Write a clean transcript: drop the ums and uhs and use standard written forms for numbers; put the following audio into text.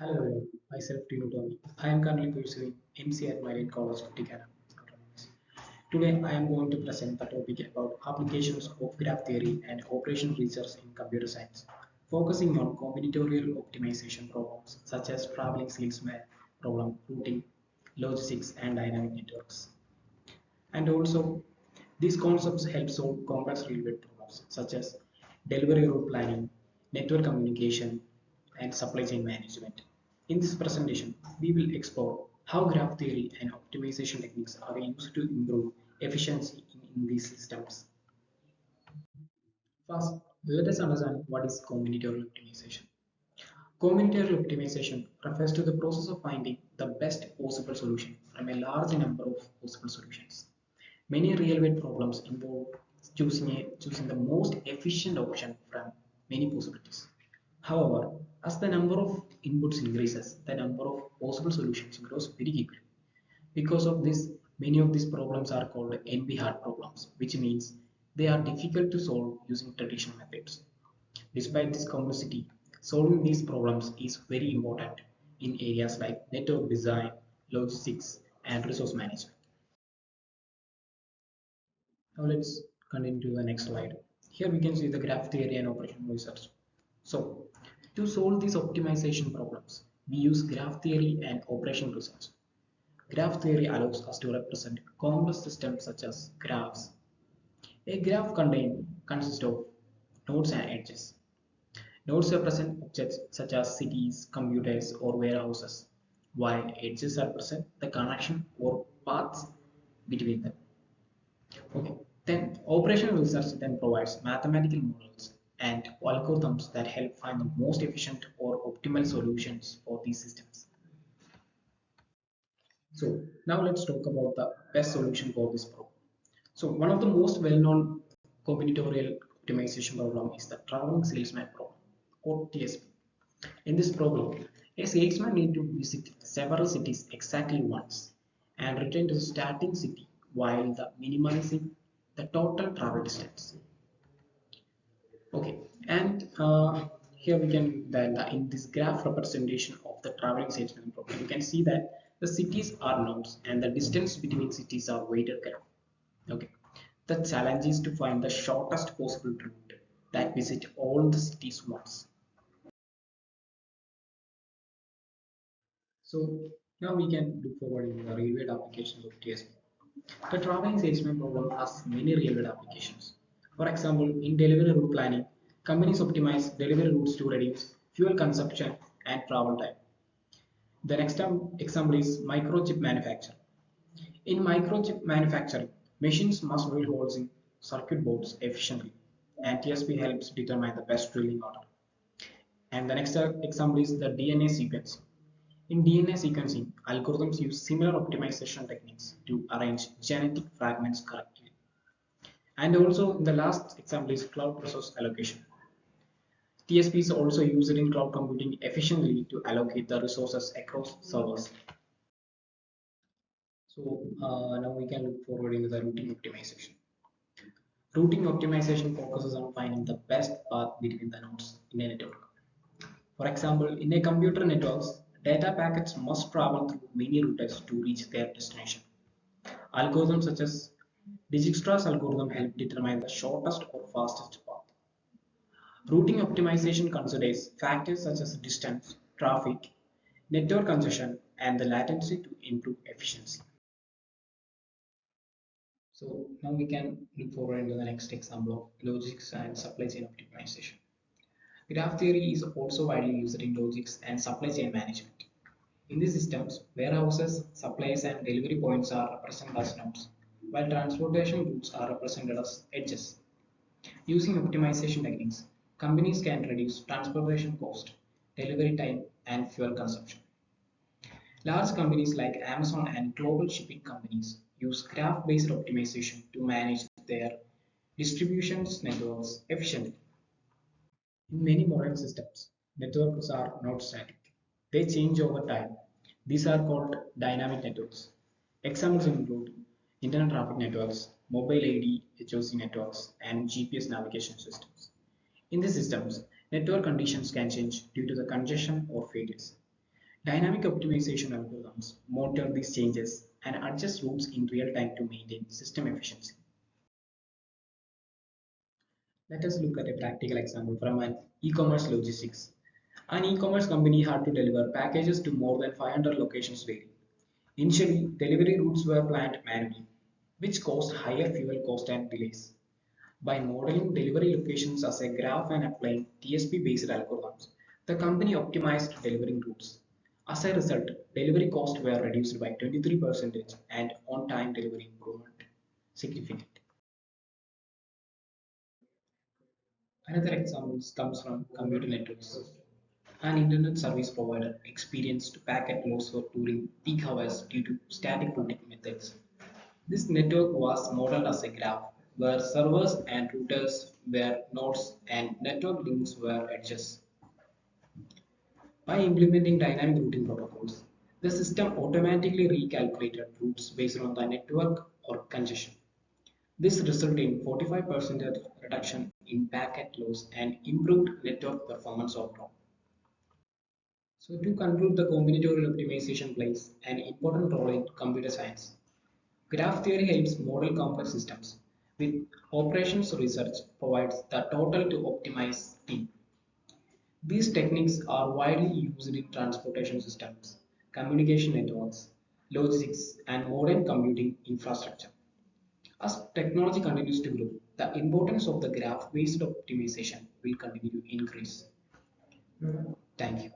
Hello everyone, myself Tinu Tomy. I am currently pursuing MC at Marian College, Kuttikanam. Today I am going to present the topic about applications of graph theory and operational research in computer science, focusing on combinatorial optimization problems such as traveling salesman problem, routing, logistics, and dynamic networks. And also, these concepts help solve complex real-world problems such as delivery route planning, network communication, and supply chain management. In this presentation, we will explore how graph theory and optimization techniques are used to improve efficiency in these systems. First, let us understand what is combinatorial optimization. Combinatorial optimization refers to the process of finding the best possible solution from a large number of possible solutions. Many real-world problems involve choosing the most efficient option from many possibilities. However, as the number of inputs increases, the number of possible solutions grows very quickly. Because of this, many of these problems are called NP-hard problems, which means they are difficult to solve using traditional methods. Despite this complexity, solving these problems is very important in areas like network design, logistics, and resource management. Now let's continue to the next slide. Here we can see the graph theory and operational research. So to solve these optimization problems, we use graph theory and operational research. Graph theory allows us to represent complex systems such as graphs. A graph consists of nodes and edges. Nodes represent objects such as cities, computers, or warehouses, while edges represent the connection or paths between them. Okay. Then operational research then provides mathematical models and algorithms that help find the most efficient or optimal solutions for these systems. So now let's talk about the best solution for this problem. So one of the most well-known combinatorial optimization problem is the traveling salesman problem, or TSP. In this problem, a salesman needs to visit several cities exactly once and return to the starting city while minimizing the total travel distance. Okay, and here we can then in this graph representation of the traveling salesman problem, you can see that the cities are nodes and the distance between cities are weighted graph. Okay, the challenge is to find the shortest possible route that visit all the cities once. So now we can look forward in the real world applications of TSP. The traveling salesman problem has many real world applications. For example, in delivery route planning, companies optimize delivery routes to reduce fuel consumption and travel time. The next example is microchip manufacturing. In microchip manufacturing, machines must drill holes in circuit boards efficiently, and TSP helps determine the best drilling order. And the next example is the DNA sequencing. In DNA sequencing, algorithms use similar optimization techniques to arrange genetic fragments correctly. And also, the last example is cloud resource allocation. TSP is also used in cloud computing efficiently to allocate the resources across servers. So now we can look forward into the routing optimization. Routing optimization focuses on finding the best path between the nodes in a network. For example, in a computer network, data packets must travel through many routers to reach their destination. Algorithms such as Dijkstra's algorithm help determine the shortest or fastest path. Routing optimization considers factors such as distance, traffic, network congestion, and the latency to improve efficiency. So now we can look forward into the next example of logistics and supply chain optimization. Graph theory is also widely used in logistics and supply chain management. In these systems, warehouses, supplies, and delivery points are represented as nodes, while transportation routes are represented as edges. Using optimization techniques, companies can reduce transportation cost, delivery time, and fuel consumption. Large companies like Amazon and global shipping companies use graph-based optimization to manage their distribution networks efficiently. In many modern systems, networks are not static. They change over time. These are called dynamic networks. Examples include internet traffic networks, mobile AD HOC networks, and GPS navigation systems. In these systems, network conditions can change due to the congestion or failures. Dynamic optimization algorithms monitor these changes and adjust routes in real time to maintain system efficiency. Let us look at a practical example from an e-commerce logistics. An e-commerce company had to deliver packages to more than 500 locations daily. Initially, delivery routes were planned manually, which caused higher fuel cost and delays. By modeling delivery locations as a graph and applying TSP-based algorithms, the company optimized delivery routes. As a result, delivery costs were reduced by 23% and on-time delivery improvement significant. Another example comes from computer networks. An internet service provider experienced packet loss during peak hours due to static routing methods. This network was modeled as a graph where servers and routers were nodes and network links were edges. By implementing dynamic routing protocols, the system automatically recalculated routes based on the network or congestion. This resulted in 45% reduction in packet loss and improved network performance overall. So to conclude, the combinatorial optimization plays an important role in computer science. Graph theory helps model complex systems, with operations research provides the total to optimize team. These techniques are widely used in transportation systems, communication networks, logistics, and modern computing infrastructure. As technology continues to grow, the importance of the graph-based optimization will continue to increase. Thank you.